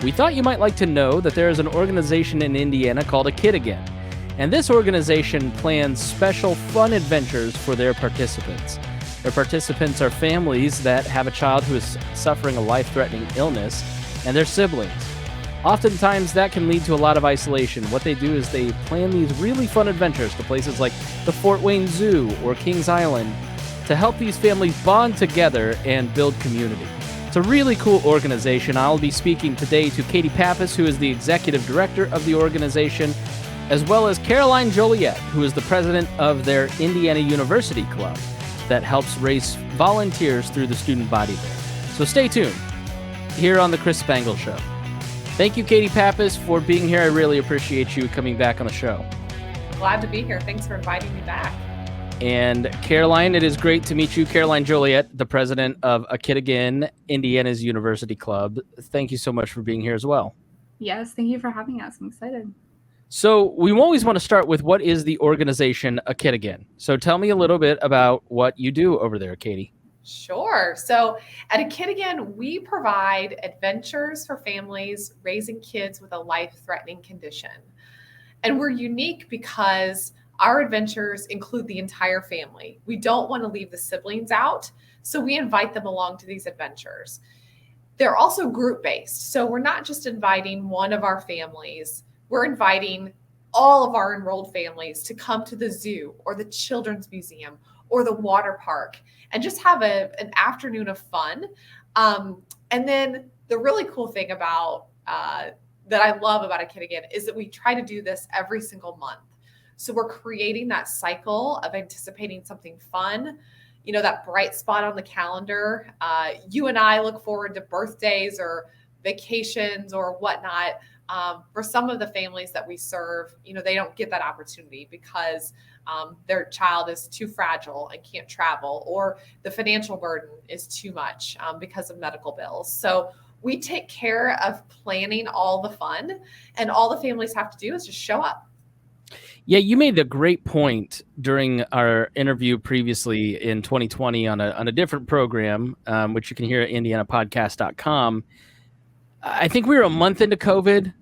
We thought you might like to know that there is an organization in Indiana called A Kid Again, and this organization plans special fun adventures for their participants. Their participants are families that have a child who is suffering a life-threatening illness and their siblings. Oftentimes, that can lead to a lot of isolation. What they do is they plan these really fun adventures to places like the Fort Wayne Zoo or Kings Island to help these families bond together and build community. It's a really cool organization. I'll be speaking today to Katie Pappas, who is the executive director of the organization, as well as Caroline Joliet, who is the president of their Indiana University Club that helps raise volunteers through the student body there. So stay tuned here on the Chris Spangle Show. Thank you, Katie Pappas, for being here. I really appreciate you coming back on the show. Glad to be here. Thanks for inviting me back. And Caroline, it is great to meet you. Caroline Joliet, the president of A Kid Again, Indiana's University Club. Thank you so much for being here as well. Yes, thank you for having us. I'm excited. So we always want to start with what is the organization A Kid Again? So tell me a little bit about what you do over there, Katie. Sure. So at A Kid Again, we provide adventures for families raising kids with a life-threatening condition. And we're unique because our adventures include the entire family. We don't want to leave the siblings out, so we invite them along to these adventures. They're also group-based, so we're not just inviting one of our families, we're inviting all of our enrolled families to come to the zoo or the children's museum or the water park and just have an afternoon of fun. And then the really cool thing about that I love about A Kid Again is that we try to do this every single month. So we're creating that cycle of anticipating something fun, you know, that bright spot on the calendar. You and I look forward to birthdays or vacations or whatnot. For some of the families that we serve, you know, they don't get that opportunity because their child is too fragile and can't travel, or the financial burden is too much because of medical bills. So we take care of planning all the fun, and all the families have to do is just show up. Yeah, you made a great point during our interview previously in 2020 on a different program, which you can hear at indianapodcast.com. I think we were a month into COVID,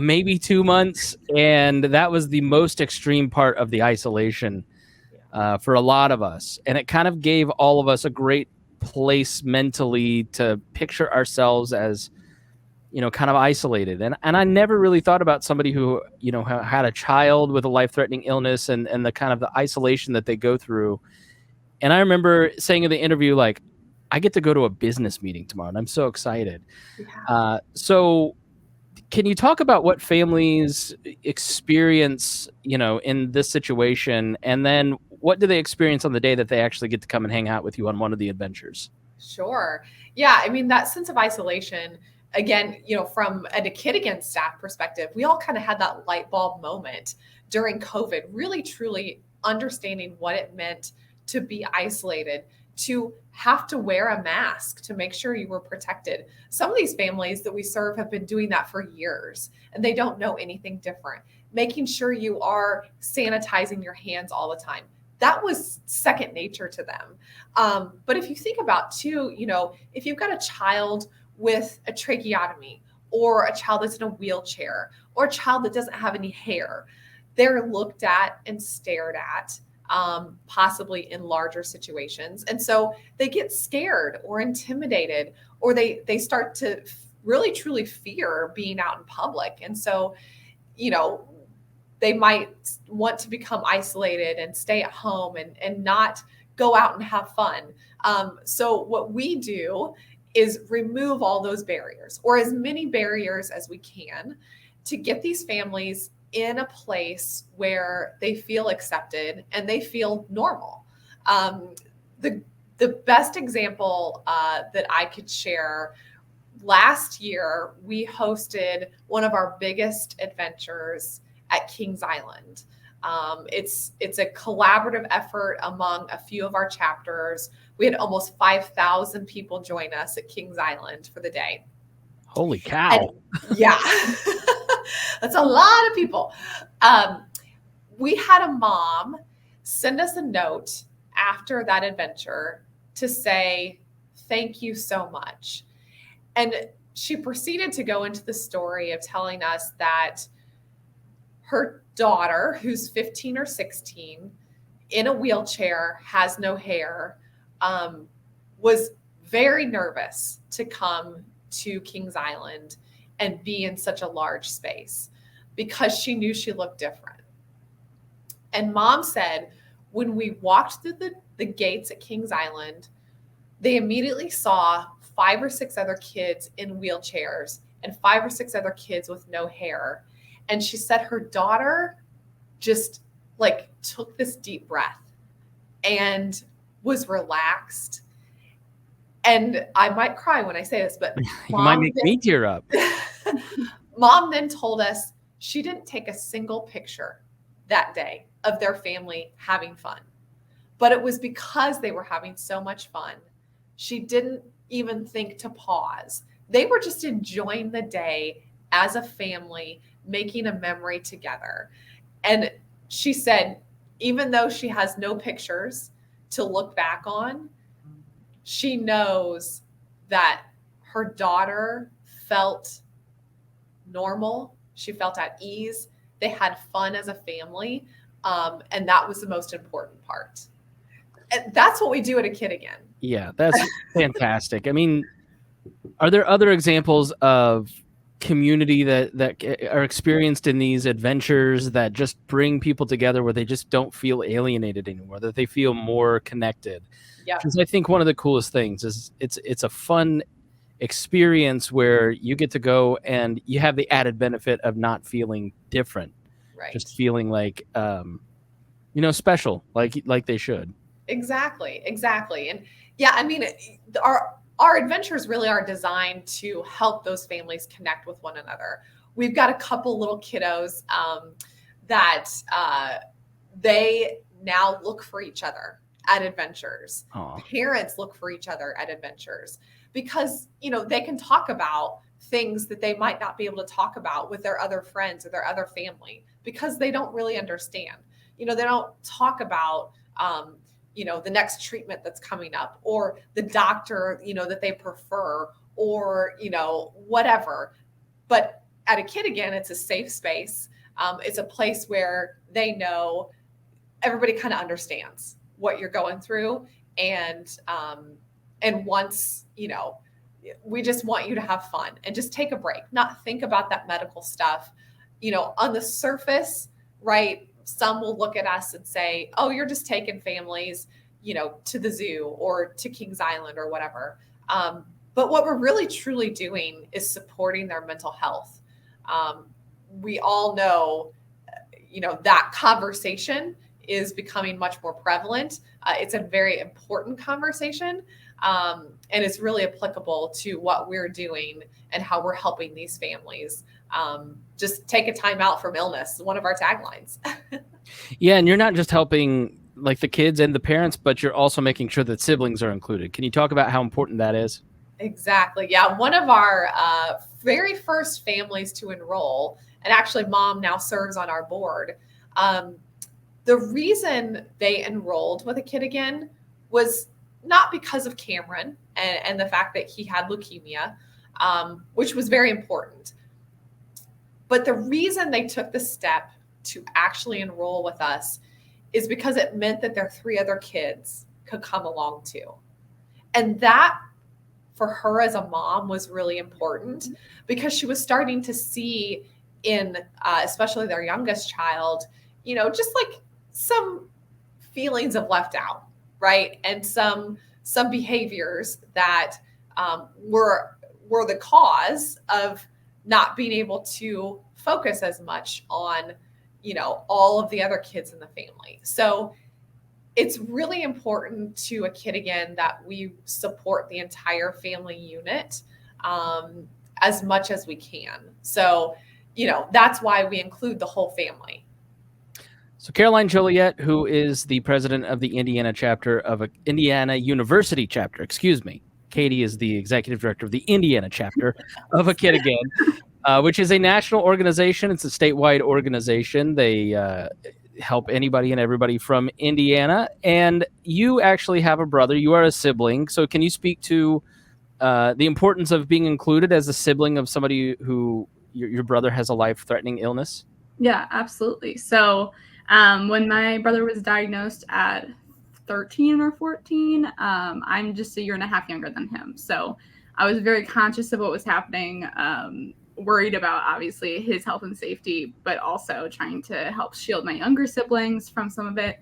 maybe 2 months, and that was the most extreme part of the isolation for a lot of us. And it kind of gave all of us a great place mentally to picture ourselves as, you know, kind of isolated. And I never really thought about somebody who, you know, had a child with a life-threatening illness and the kind of the isolation that they go through. And I remember saying in the interview, like, I get to go to a business meeting tomorrow, and I'm so excited. Yeah. So can you talk about what families experience, you know, in this situation? And then what do they experience on the day that they actually get to come and hang out with you on one of the adventures? Sure. Yeah. I mean, that sense of isolation, again, you know, from a Kid Again staff perspective, we all kind of had that light bulb moment during COVID, really, truly understanding what it meant to be isolated, to have to wear a mask to make sure you were protected. Some of these families that we serve have been doing that for years, and they don't know anything different. Making sure you are sanitizing your hands all the time. That was second nature to them. But if you think about too, you know, if you've got a child with a tracheotomy, or a child that's in a wheelchair, or a child that doesn't have any hair, they're looked at and stared at, possibly in larger situations. And so they get scared or intimidated, or they start to really truly fear being out in public. And so, you know, they might want to become isolated and stay at home and not go out and have fun. So what we do is remove all those barriers, or as many barriers as we can, to get these families in a place where they feel accepted and they feel normal. The best example that I could share, last year, we hosted one of our biggest adventures at Kings Island. It's a collaborative effort among a few of our chapters. We had almost 5,000 people join us at Kings Island for the day. Holy cow. And, yeah, that's a lot of people. We had a mom send us a note after that adventure to say, thank you so much. And she proceeded to go into the story of telling us that her daughter, who's 15 or 16, in a wheelchair, has no hair, was very nervous to come to Kings Island and be in such a large space because she knew she looked different. And mom said, when we walked through the gates at Kings Island, they immediately saw 5 or 6 other kids in wheelchairs and 5 or 6 other kids with no hair. And she said her daughter just like took this deep breath and was relaxed. And I might cry when I say this, but you might make me tear up. Mom then told us she didn't take a single picture that day of their family having fun. But it was because they were having so much fun. She didn't even think to pause. They were just enjoying the day as a family, making a memory together. And she said, even though she has no pictures to look back on, she knows that her daughter felt normal. She felt at ease. They had fun as a family. And that was the most important part. And that's what we do at A Kid Again. Yeah, that's fantastic. I mean, are there other examples of community that are experienced in these adventures that just bring people together where they just don't feel alienated anymore, that they feel more connected? Yeah. Because I think one of the coolest things is it's a fun experience where you get to go and you have the added benefit of not feeling different, right? Just feeling like special, like they should. Exactly. And yeah, I mean, our adventures really are designed to help those families connect with one another. We've got a couple little kiddos that they now look for each other at adventures. Aww. Parents look for each other at adventures because, they can talk about things that they might not be able to talk about with their other friends or their other family because they don't really understand. They don't talk about the next treatment that's coming up or the doctor, that they prefer or, whatever. But at A Kid Again, it's a safe space. It's a place where they know everybody kind of understands what you're going through. And once, we just want you to have fun and just take a break, not think about that medical stuff, on the surface, right? Some will look at us and say, oh, you're just taking families, to the zoo or to Kings Island or whatever. But what we're really truly doing is supporting their mental health. We all know, that conversation is becoming much more prevalent. It's a very important conversation. And it's really applicable to what we're doing and how we're helping these families. Just take a time out from illness, one of our taglines. Yeah, and you're not just helping like the kids and the parents, but you're also making sure that siblings are included. Can you talk about how important that is? Exactly. Yeah, one of our very first families to enroll, and actually mom now serves on our board. The reason they enrolled with A Kid Again was not because of Cameron and the fact that he had leukemia, which was very important. But the reason they took the step to actually enroll with us is because it meant that their 3 other kids could come along too. And that for her as a mom was really important because she was starting to see in, especially their youngest child, just like some feelings of left out, right? And some behaviors that were the cause of not being able to focus as much on, all of the other kids in the family. So it's really important to A Kid Again that we support the entire family unit as much as we can. So, that's why we include the whole family. So Caroline Joliet, who is the president of the Indiana chapter of Indiana University chapter, excuse me. Katie is the executive director of the Indiana chapter of A Kid Again, which is a national organization. It's a statewide organization. They help anybody and everybody from Indiana. And you actually have a brother. You are a sibling. So can you speak to the importance of being included as a sibling of somebody who your brother has a life-threatening illness? Yeah, absolutely. So when my brother was diagnosed at 13 or 14, I'm just a year and a half younger than him. So I was very conscious of what was happening, worried about obviously his health and safety, but also trying to help shield my younger siblings from some of it,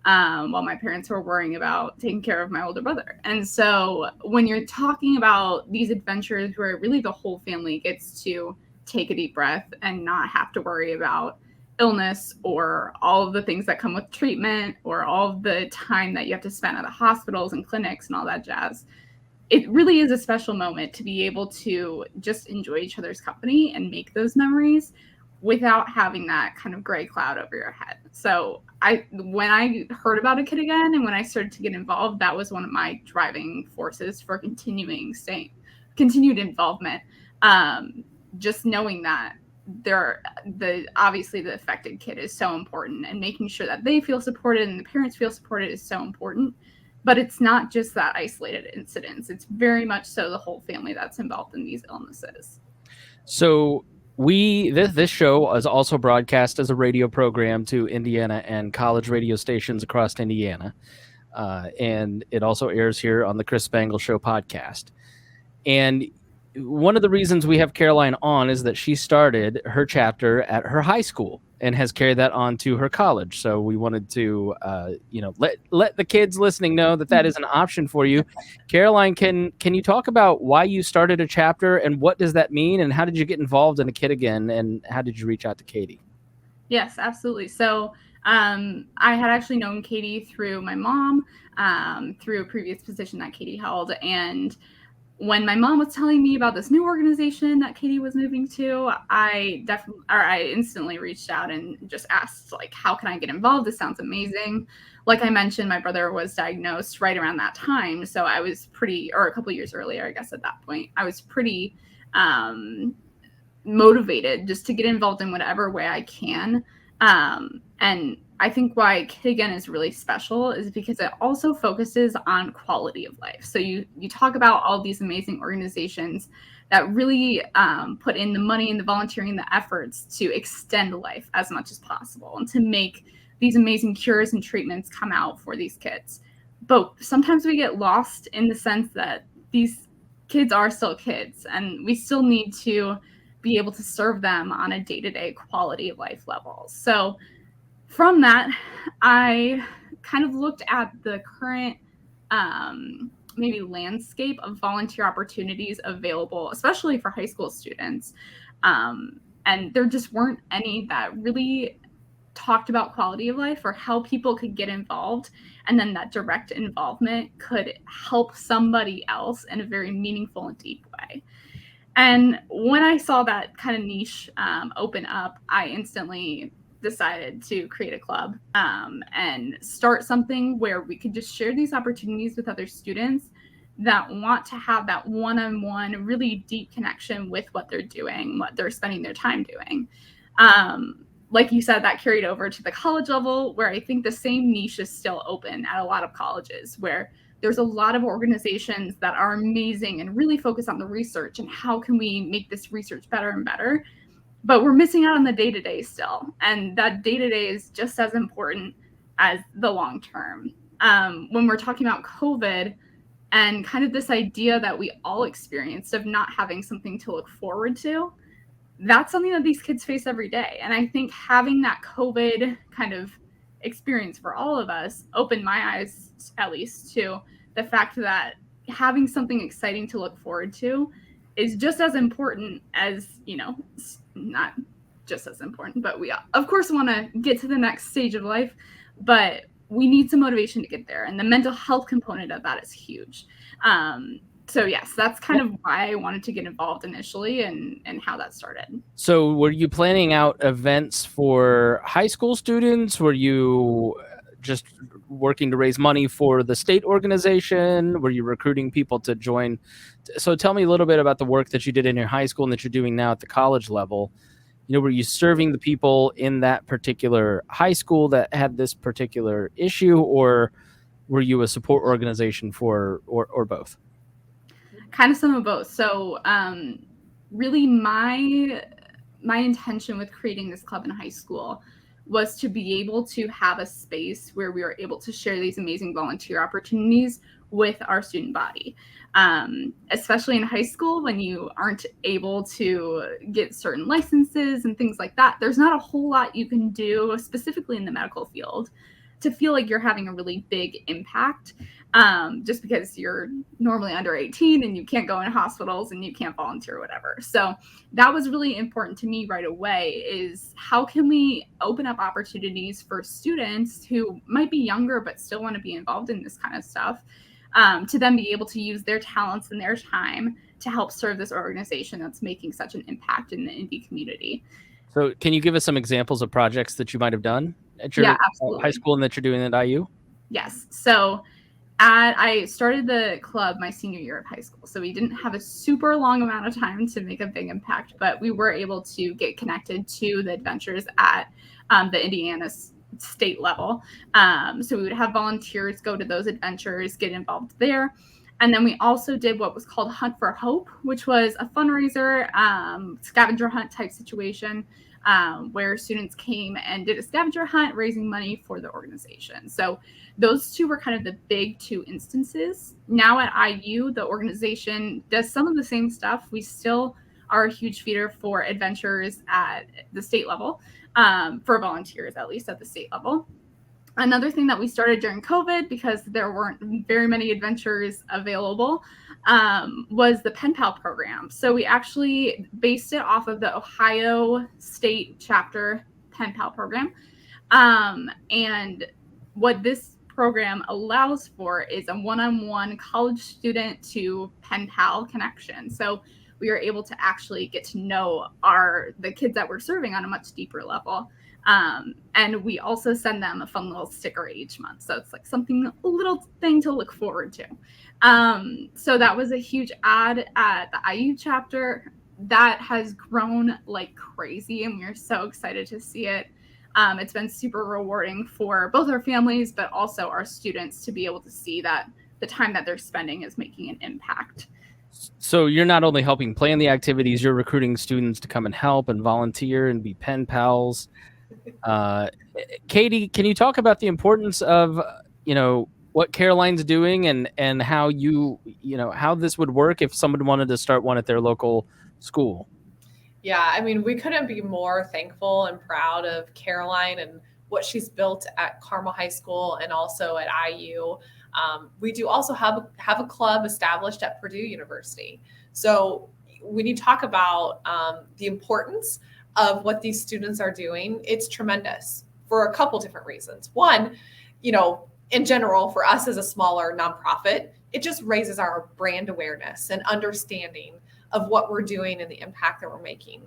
while my parents were worrying about taking care of my older brother. And so when you're talking about these adventures where really the whole family gets to take a deep breath and not have to worry about illness or all of the things that come with treatment or all of the time that you have to spend at the hospitals and clinics and all that jazz, it really is a special moment to be able to just enjoy each other's company and make those memories without having that kind of gray cloud over your head. So when I heard about A Kid Again and when I started to get involved, that was one of my driving forces for continued involvement. Just knowing that obviously the affected kid is so important, and making sure that they feel supported and the parents feel supported is so important. But it's not just that isolated incidents. It's very much so the whole family that's involved in these illnesses. So this show is also broadcast as a radio program to Indiana and college radio stations across Indiana. And it also airs here on the Chris Spangle Show podcast. And one of the reasons we have Caroline on is that she started her chapter at her high school and has carried that on to her college. So we wanted to, let the kids listening know that is an option for you. Caroline, can you talk about why you started a chapter and what does that mean, and how did you get involved in A Kid Again, and how did you reach out to Katie? Yes, absolutely. So I had actually known Katie through my mom, through a previous position that Katie held, and when my mom was telling me about this new organization that Katie was moving to, I instantly reached out and just asked, like, how can I get involved? This sounds amazing. Like I mentioned, my brother was diagnosed right around that time. So I was or a couple years earlier, I guess at that point, I was pretty motivated just to get involved in whatever way I can. And I think why Kid Again is really special is because it also focuses on quality of life. So you talk about all these amazing organizations that really put in the money and the volunteering and the efforts to extend life as much as possible and to make these amazing cures and treatments come out for these kids. But sometimes we get lost in the sense that these kids are still kids, and we still need to be able to serve them on a day-to-day quality of life level. So from that, I kind of looked at the current maybe landscape of volunteer opportunities available, especially for high school students. And there just weren't any that really talked about quality of life or how people could get involved. And then that direct involvement could help somebody else in a very meaningful and deep way. And when I saw that kind of niche open up, I instantly decided to create a club and start something where we could just share these opportunities with other students that want to have that one-on-one, really deep connection with what they're doing, what they're spending their time doing. Like you said, that carried over to the college level, where I think the same niche is still open at a lot of colleges, where there's a lot of organizations that are amazing and really focus on the research and how can we make this research better and better. But we're missing out on the day-to-day still. And that day-to-day is just as important as the long term. When we're talking about COVID and kind of this idea that we all experienced of not having something to look forward to, that's something that these kids face every day. And I think having that COVID kind of experience for all of us opened my eyes, at least, to the fact that having something exciting to look forward to is just as important as, not just as important, but we of course want to get to the next stage of life, but we need some motivation to get there. And the mental health component of that is huge. So yes, that's kind of why I wanted to get involved initially and how that started. So were you planning out events for high school students? Were you just working to raise money for the state organization? Were you recruiting people to join? So tell me a little bit about the work that you did in your high school and that you're doing now at the college level. Were you serving the people in that particular high school that had this particular issue, or were you a support organization for, or both? Kind of some of both. So really my intention with creating this club in high school was to be able to have a space where we were able to share these amazing volunteer opportunities with our student body. Especially in high school when you aren't able to get certain licenses and things like that, there's not a whole lot you can do, specifically in the medical field, to feel like you're having a really big impact, just because you're normally under 18 and you can't go in hospitals and you can't volunteer or whatever. So that was really important to me right away, is how can we open up opportunities for students who might be younger but still want to be involved in this kind of stuff, to then be able to use their talents and their time to help serve this organization that's making such an impact in the indie community. So can you give us some examples of projects that you might have done at your Yeah, absolutely. high school and that you're doing at IU? Yes. So I started the club my senior year of high school. So we didn't have a super long amount of time to make a big impact, but we were able to get connected to the adventures at the Indiana state level. So we would have volunteers go to those adventures, get involved there. And then we also did what was called Hunt for Hope, which was a fundraiser, scavenger hunt type situation, where students came and did a scavenger hunt, raising money for the organization. So those two were kind of the big two instances. Now at IU, the organization does some of the same stuff. We still are a huge feeder for adventures at the state level, for volunteers, at least at the state level. Another thing that we started during COVID, because there weren't very many adventures available, was the Pen Pal program. So we actually based it off of the Ohio State chapter Pen Pal program. And what this program allows for is a one-on-one college student to pen pal connection. So we are able to actually get to know the kids that we're serving on a much deeper level. And we also send them a fun little sticker each month. So it's like a little thing to look forward to. So that was a huge ad at the IU chapter that has grown like crazy, and we're so excited to see it. It's been super rewarding for both our families, but also our students, to be able to see that the time that they're spending is making an impact. So you're not only helping plan the activities, you're recruiting students to come and help and volunteer and be pen pals. Katie, can you talk about the importance of, what Caroline's doing and how how this would work if someone wanted to start one at their local school? Yeah, I mean, we couldn't be more thankful and proud of Caroline and what she's built at Carmel High School and also at IU. We do also have a club established at Purdue University. So when you talk about the importance of what these students are doing, it's tremendous for a couple different reasons. One, in general, for us as a smaller nonprofit, it just raises our brand awareness and understanding of what we're doing and the impact that we're making.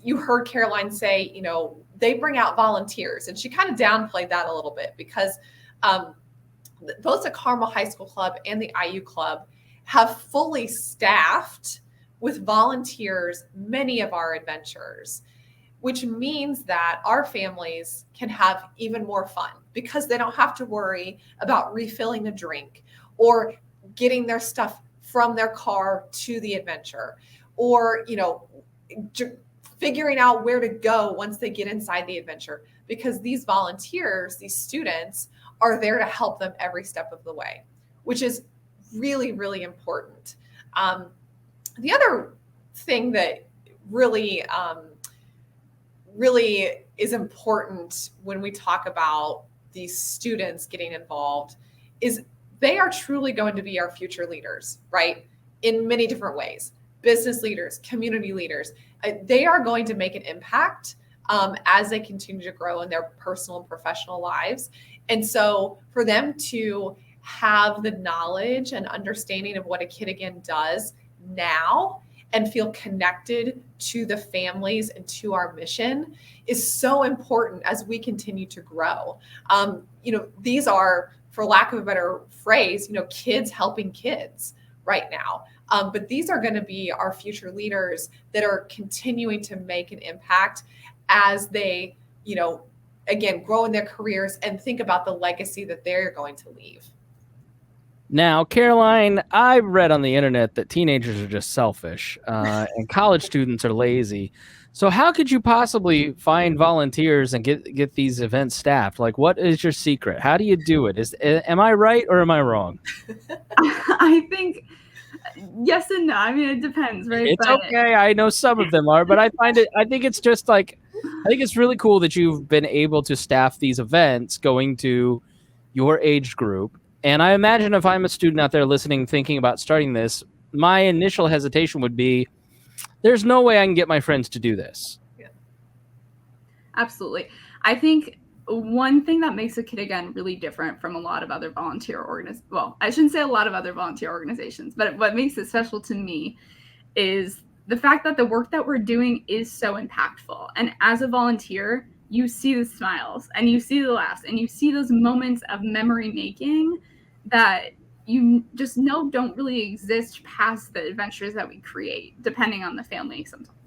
You heard Caroline say, they bring out volunteers, and she kind of downplayed that a little bit because both the Carmel High School Club and the IU Club have fully staffed with volunteers many of our adventures, which means that our families can have even more fun because they don't have to worry about refilling a drink or getting their stuff from their car to the adventure, or figuring out where to go once they get inside the adventure, because these volunteers, these students, are there to help them every step of the way, which is really, really important. The other thing that really is important when we talk about these students getting involved is they are truly going to be our future leaders, right? In many different ways. Business leaders, community leaders, they are going to make an impact as they continue to grow in their personal and professional lives. And so for them to have the knowledge and understanding of what a Kid Again does now and feel connected to the families and to our mission is so important as we continue to grow. These are, for lack of a better phrase, kids helping kids right now. But these are going to be our future leaders that are continuing to make an impact as they, again, grow in their careers and think about the legacy that they're going to leave. Now, Caroline, I've read on the internet that teenagers are just selfish and college students are lazy. So, how could you possibly find volunteers and get these events staffed? Like, what is your secret? How do you do it? Am I right or am I wrong? I think yes and no. I mean, it depends, right? It's But okay. I know some of them are, but I think it's just like, I think it's really cool that you've been able to staff these events going to your age group. And I imagine if I'm a student out there listening, thinking about starting this, my initial hesitation would be, there's no way I can get my friends to do this. absolutely. I think one thing that makes a Kid Again really different from a lot of other well, I shouldn't say a lot of other volunteer organizations, but what makes it special to me is the fact that the work that we're doing is so impactful. And as a volunteer, you see the smiles and you see the laughs and you see those moments of memory making that you just know don't really exist past the adventures that we create, depending on the family sometimes.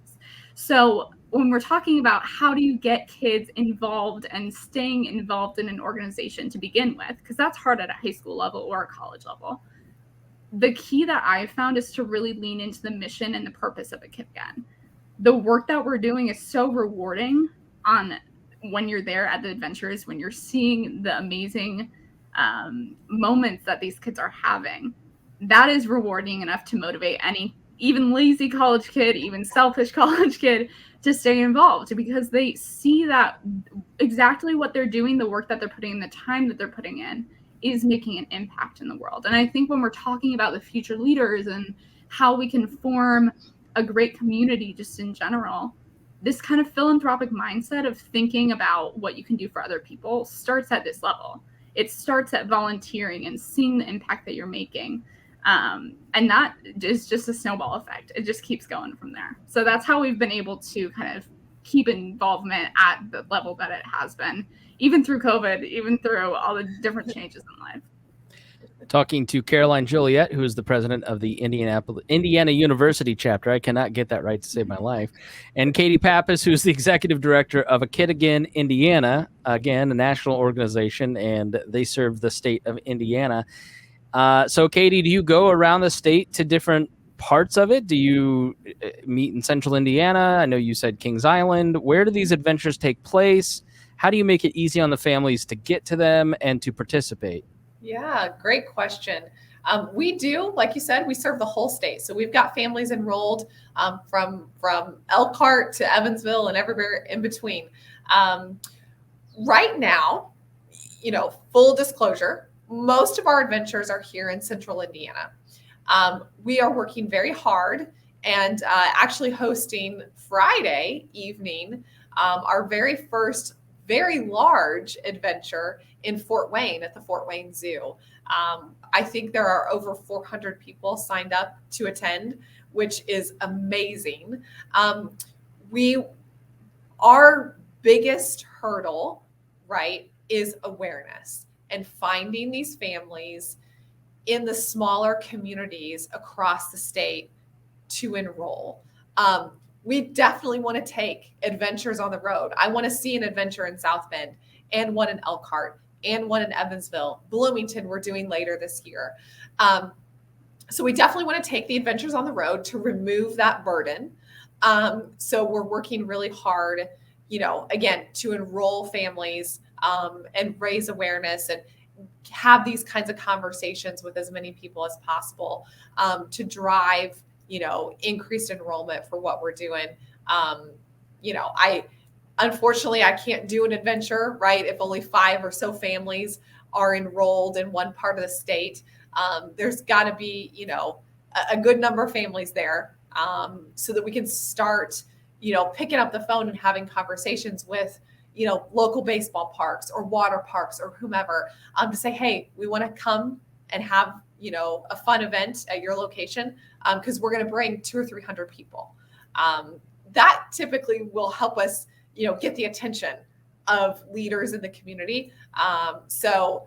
So when we're talking about how do you get kids involved and staying involved in an organization to begin with, because that's hard at a high school level or a college level, the key that I've found is to really lean into the mission and the purpose of a Kid Again. The work that we're doing is so rewarding on when you're there at the adventures, when you're seeing the amazing moments that these kids are having. That is rewarding enough to motivate any even lazy college kid, even selfish college kid to stay involved, because they see that exactly what they're doing, the work that they're putting in, the time that they're putting in, is making an impact in the world. And I think when we're talking about the future leaders and how we can form a great community just in general, this kind of philanthropic mindset of thinking about what you can do for other people starts at this level. It starts at volunteering and seeing the impact that you're making. And that is just a snowball effect. It just keeps going from there. So that's how we've been able to kind of keep involvement at the level that it has been, even through COVID, even through all the different changes in life. Talking to Caroline Joliet, who is the president of the Indiana University chapter. I cannot get that right to save my life. And Katie Pappas, who's the executive director of A Kid Again Indiana, again, a national organization, and they serve the state of Indiana. So, Katie, do you go around the state to different parts of it? Do you meet in central Indiana? I know you said Kings Island. Where do these adventures take place? How do you make it easy on the families to get to them and to participate? Yeah, great question. We do, like you said, we serve the whole state. So we've got families enrolled from Elkhart to Evansville and everywhere in between. Right now, full disclosure, most of our adventures are here in central Indiana. We are working very hard and actually hosting Friday evening our very first very large adventure in Fort Wayne at the Fort Wayne Zoo. I think there are over 400 people signed up to attend, which is amazing. Our biggest hurdle, right, is awareness and finding these families in the smaller communities across the state to enroll. We definitely want to take adventures on the road. I want to see an adventure in South Bend and one in Elkhart and one in Evansville. Bloomington, we're doing later this year. So we definitely want to take the adventures on the road to remove that burden. So we're working really hard, again, to enroll families and raise awareness and have these kinds of conversations with as many people as possible to drive increased enrollment for what we're doing. Unfortunately, I can't do an adventure, right? If only 5 or so families are enrolled in one part of the state, there's got to be, a good number of families there so that we can start, picking up the phone and having conversations with, local baseball parks or water parks or whomever to say, hey, we want to come and have, a fun event at your location because we're going to bring 200 or 300 people. That typically will help us, get the attention of leaders in the community. So,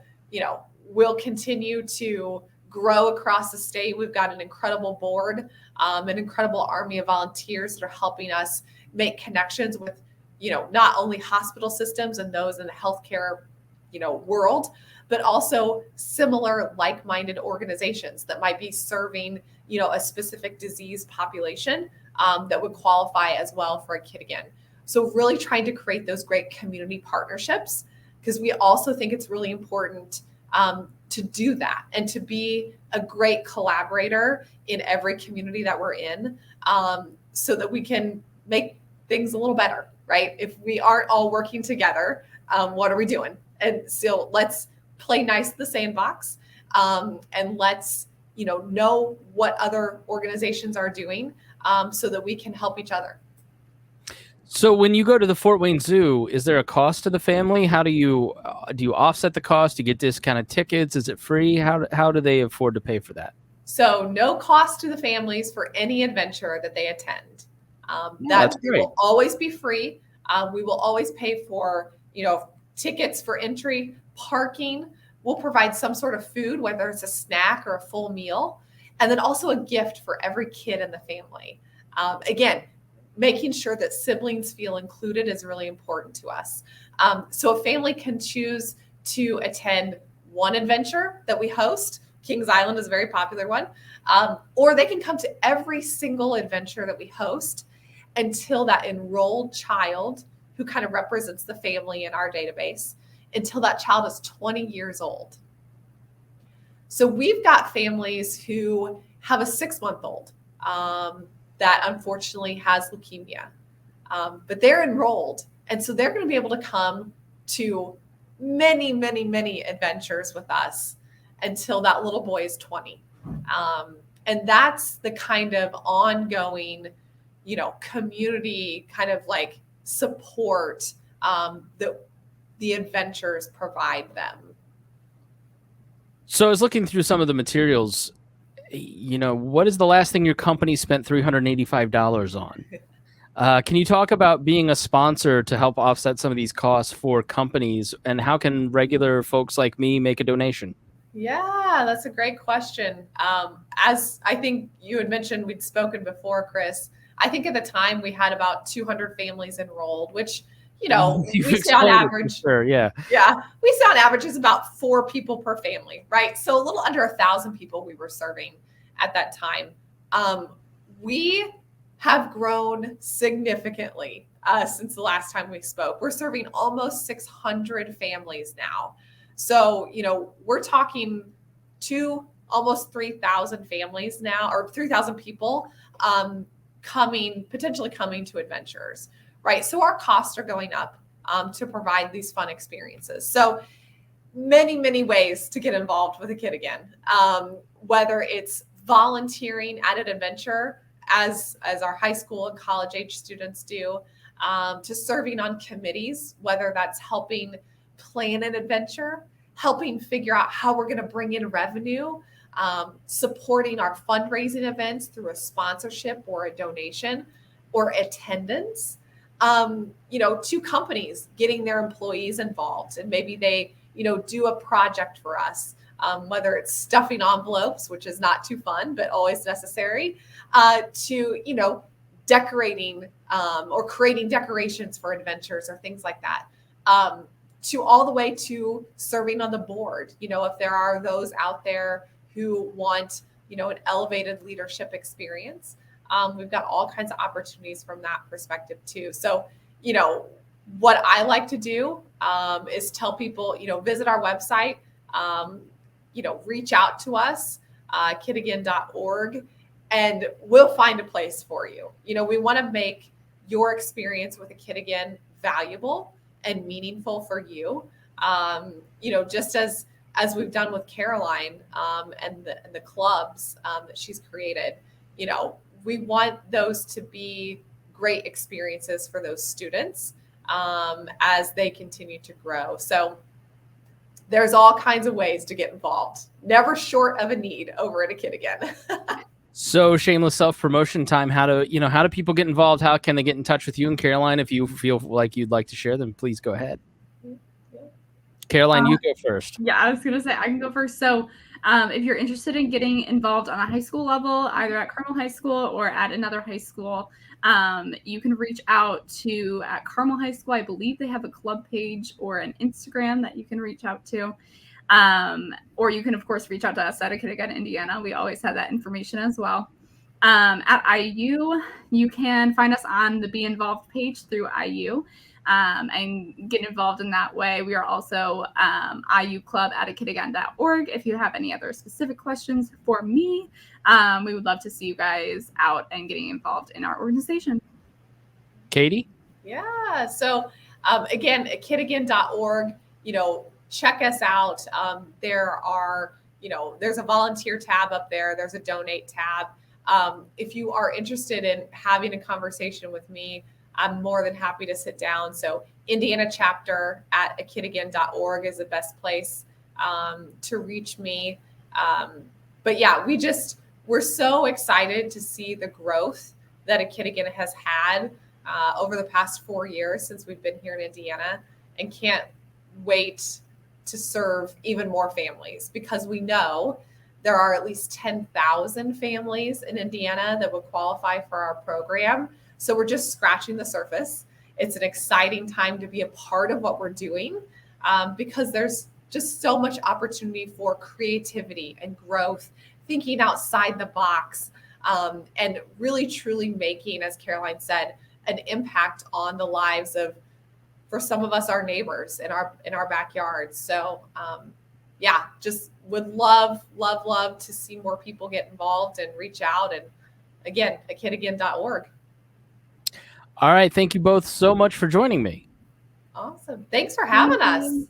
we'll continue to grow across the state. We've got an incredible board, an incredible army of volunteers that are helping us make connections with, not only hospital systems and those in the healthcare, world, but also similar like-minded organizations that might be serving, a specific disease population that would qualify as well for a kid again. So really trying to create those great community partnerships, because we also think it's really important to do that and to be a great collaborator in every community that we're in, so that we can make things a little better, right? If we aren't all working together, what are we doing? And so let's play nice in the sandbox, and let's know what other organizations are doing, so that we can help each other. So when you go to the Fort Wayne Zoo, is there a cost to the family? How do you offset the cost? Do you get discounted tickets? Is it free? How do they afford to pay for that? So no cost to the families for any adventure that they attend. That's That great. will always be free. We will always pay for tickets for entry, parking. We'll provide some sort of food, whether it's a snack or a full meal, and then also a gift for every kid in the family. Again, making sure that siblings feel included is really important to us. So a family can choose to attend one adventure that we host. Kings Island is a very popular one. Or they can come to every single adventure that we host until that enrolled child, who kind of represents the family in our database, until that child is 20 years old. So we've got families who have a 6-month-old that unfortunately has leukemia, but they're enrolled. And so they're going to be able to come to many, many, many adventures with us until that little boy is 20. And that's the kind of ongoing, community kind of like support that the adventures provide them. So I was looking through some of the materials. What is the last thing your company spent $385 on? Can you talk about being a sponsor to help offset some of these costs for companies, and how can regular folks like me make a donation? Yeah, that's a great question. As I think you had mentioned, we'd spoken before, Chris. I think at the time we had about 200 families enrolled, which, You've we say on exploded, average, for sure, yeah. Yeah, we say on average is about 4 people per family, right? So a little under 1,000 people we were serving at that time. We have grown significantly since the last time we spoke. We're serving almost 600 families now. So, we're talking to almost 3,000 families now, or 3,000 people potentially coming to adventures, right? So our costs are going up to provide these fun experiences. So many, many ways to get involved with a kid again, whether it's volunteering at an adventure as our high school and college age students do, to serving on committees, whether that's helping plan an adventure, helping figure out how we're going to bring in revenue, supporting our fundraising events through a sponsorship or a donation or attendance, to companies getting their employees involved, and maybe they, do a project for us, whether it's stuffing envelopes, which is not too fun, but always necessary, to, decorating or creating decorations for adventures or things like that, to all the way to serving on the board. If there are those out there who want, an elevated leadership experience, we've got all kinds of opportunities from that perspective too. So, what I like to do is tell people, visit our website, reach out to us, kidagain.org, and we'll find a place for you. We want to make your experience with a kid again valuable and meaningful for you. Just as we've done with Caroline and the clubs that she's created, we want those to be great experiences for those students as they continue to grow. So there's all kinds of ways to get involved, never short of a need over at a kid again. So shameless self-promotion time. How do people get involved? How can they get in touch with you and Caroline? If you feel like you'd like to share them, please go ahead. Caroline, you go first. Yeah, I was going to say I can go first. So if you're interested in getting involved on a high school level, either at Carmel High School or at another high school, you can reach out to at Carmel High School. I believe they have a club page or an Instagram that you can reach out to. Or you can, of course, reach out to us at A Kid Again Indiana. We always have that information as well. At IU, you can find us on the Be Involved page through IU. And get involved in that way. We are also IU Club at akidagain.org. If you have any other specific questions for me, we would love to see you guys out and getting involved in our organization. Katie? Yeah. So again, akidagain.org, check us out. There's a volunteer tab up there. There's a donate tab. If you are interested in having a conversation with me, I'm more than happy to sit down. So Indiana chapter at akidagain.org is the best place to reach me. But yeah, we're so excited to see the growth that A Kid Again has had over the past 4 years since we've been here in Indiana, and can't wait to serve even more families, because we know there are at least 10,000 families in Indiana that would qualify for our program. So we're just scratching the surface. It's an exciting time to be a part of what we're doing, because there's just so much opportunity for creativity and growth, thinking outside the box, and really truly making, as Caroline said, an impact on the lives of, for some of us, our neighbors in our backyards. So just would love to see more people get involved and reach out. And again, akidagain.org. All right. Thank you both so much for joining me. Awesome. Thanks for having us.